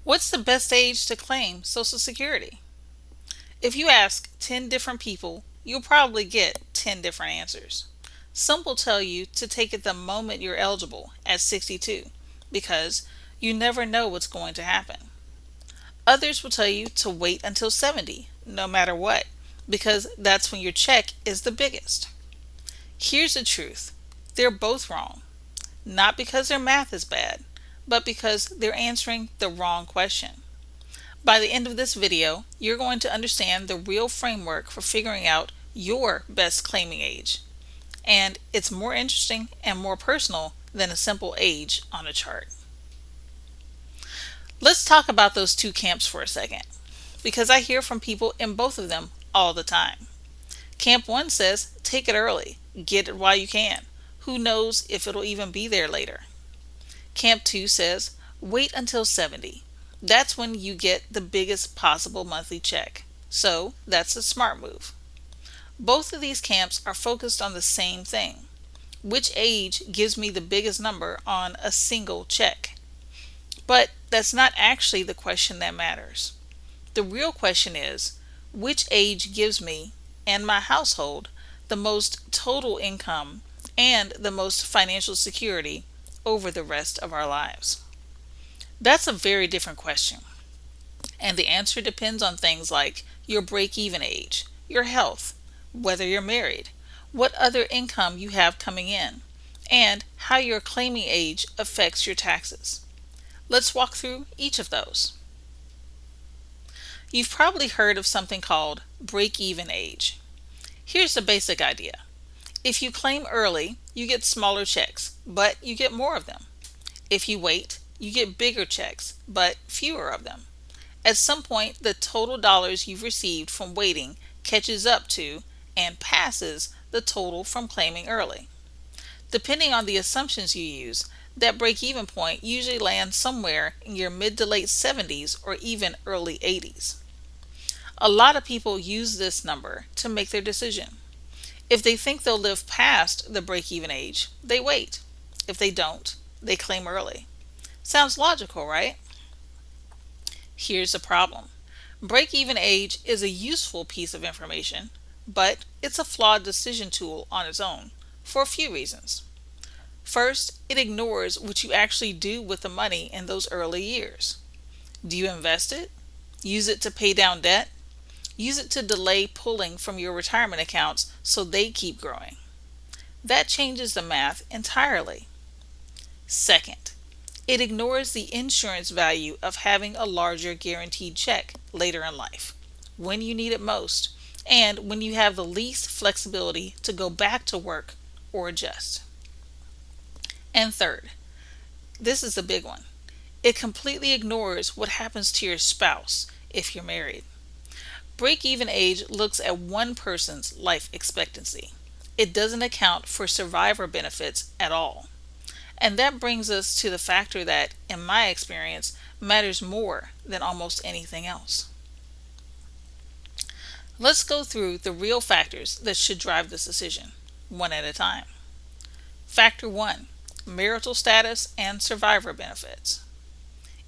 What's the best age to claim Social Security? If you ask 10 different people, you'll probably get 10 different answers. Some will tell you to take it the moment you're eligible at 62 because you never know what's going to happen. Others will tell you to wait until 70, no matter what, because that's when your check is the biggest. Here's the truth, they're both wrong, not because their math is bad, but because they're answering the wrong question. By the end of this video, you're going to understand the real framework for figuring out your best claiming age. And it's more interesting and more personal than a simple age on a chart. Let's talk about those two camps for a second, because I hear from people in both of them all the time. Camp 1 says, take it early, get it while you can. Who knows if it'll even be there later? Camp 2 says, wait until 70. That's when you get the biggest possible monthly check. So that's a smart move. Both of these camps are focused on the same thing. Which age gives me the biggest number on a single check? But that's not actually the question that matters. The real question is, which age gives me and my household the most total income and the most financial security over the rest of our lives? That's a very different question. And the answer depends on things like your break-even age, your health, whether you're married, what other income you have coming in, and how your claiming age affects your taxes. Let's walk through each of those. You've probably heard of something called break-even age. Here's the basic idea. If you claim early, you get smaller checks, but you get more of them. If you wait, you get bigger checks, but fewer of them. At some point, the total dollars you've received from waiting catches up to and passes the total from claiming early. Depending on the assumptions you use, that break-even point usually lands somewhere in your mid to late 70s or even early 80s. A lot of people use this number to make their decision. If they think they'll live past the break-even age, they wait. If they don't, they claim early. Sounds logical, right? Here's the problem. Break-even age is a useful piece of information, but it's a flawed decision tool on its own for a few reasons. First, it ignores what you actually do with the money in those early years. Do you invest it? Use it to pay down debt? Use it to delay pulling from your retirement accounts so they keep growing? That changes the math entirely. Second, it ignores the insurance value of having a larger guaranteed check later in life, when you need it most, and when you have the least flexibility to go back to work or adjust. And third, this is the big one. It completely ignores what happens to your spouse if you're married. Break-even age looks at one person's life expectancy. It doesn't account for survivor benefits at all. And that brings us to the factor that, in my experience, matters more than almost anything else. Let's go through the real factors that should drive this decision, one at a time. Factor 1. Marital status and survivor benefits.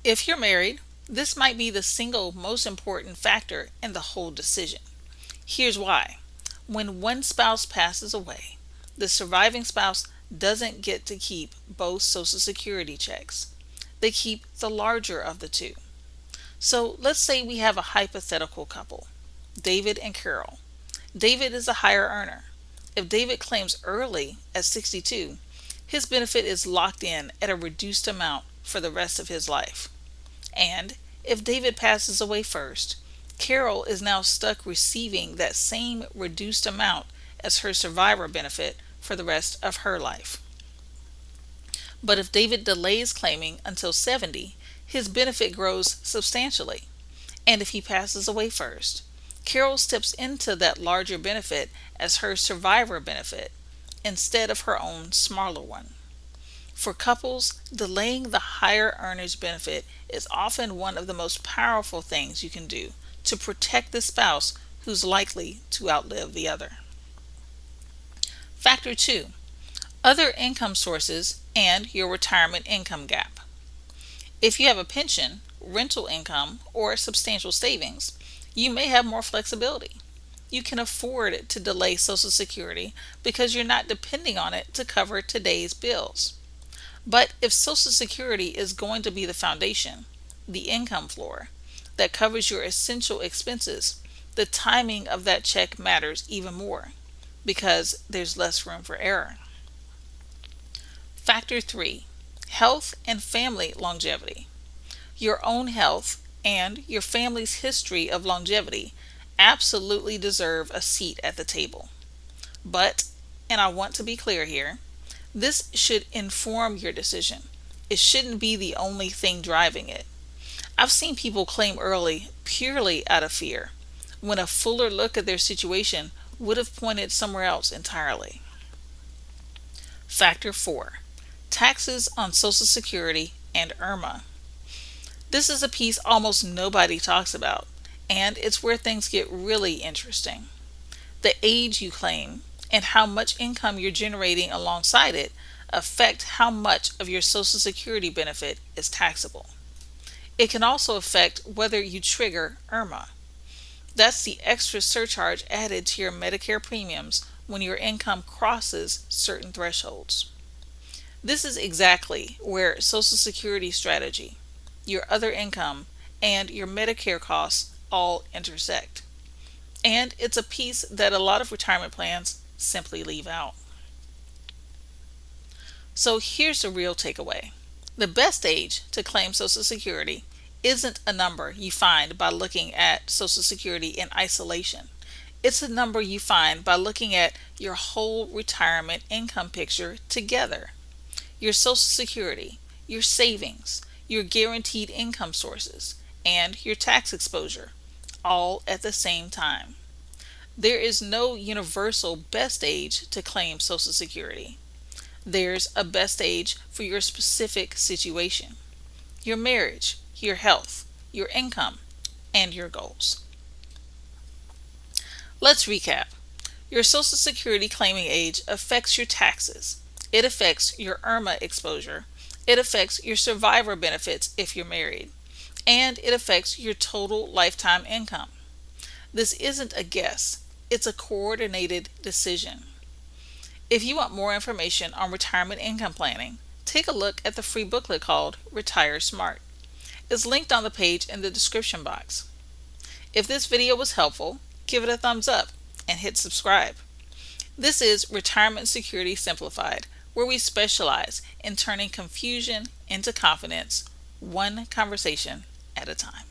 If you're married, this might be the single most important factor in the whole decision. Here's why. When one spouse passes away, the surviving spouse doesn't get to keep both Social Security checks. They keep the larger of the two. So let's say we have a hypothetical couple, David and Carol. David is a higher earner. If David claims early at 62, his benefit is locked in at a reduced amount for the rest of his life. And if David passes away first, Carol is now stuck receiving that same reduced amount as her survivor benefit for the rest of her life. But if David delays claiming until 70, his benefit grows substantially. And if he passes away first, Carol steps into that larger benefit as her survivor benefit instead of her own smaller one. For couples, delaying the higher earner's benefit is often one of the most powerful things you can do to protect the spouse who's likely to outlive the other. Factor 2. Other income sources and your retirement income gap. If you have a pension, rental income, or substantial savings, you may have more flexibility. You can afford to delay Social Security because you're not depending on it to cover today's bills. But if Social Security is going to be the foundation, the income floor, that covers your essential expenses, the timing of that check matters even more because there's less room for error. Factor 3: Health and family longevity. Your own health and your family's history of longevity absolutely deserve a seat at the table. But, and I want to be clear here, this should inform your decision. It shouldn't be the only thing driving it. I've seen people claim early purely out of fear, when a fuller look at their situation would have pointed somewhere else entirely. Factor 4: Taxes on Social Security and IRMAA. This is a piece almost nobody talks about, and it's where things get really interesting. The age you claim and how much income you're generating alongside it affect how much of your Social Security benefit is taxable. It can also affect whether you trigger IRMAA. That's the extra surcharge added to your Medicare premiums when your income crosses certain thresholds. This is exactly where Social Security strategy, your other income, and your Medicare costs all intersect. And it's a piece that a lot of retirement plans simply leave out. So here's the real takeaway. The best age to claim Social Security isn't a number you find by looking at Social Security in isolation. It's a number you find by looking at your whole retirement income picture together. Your Social Security, your savings, your guaranteed income sources, and your tax exposure, all at the same time. There is no universal best age to claim Social Security. There's a best age for your specific situation, your marriage, your health, your income, and your goals. Let's recap. Your Social Security claiming age affects your taxes. It affects your IRMAA exposure. It affects your survivor benefits if you're married. And it affects your total lifetime income. This isn't a guess, it's a coordinated decision. If you want more information on retirement income planning, take a look at the free booklet called Retire Smart. It's linked on the page in the description box. If this video was helpful, give it a thumbs up and hit subscribe. This is Retirement Security Simplified, where we specialize in turning confusion into confidence, one conversation at a time.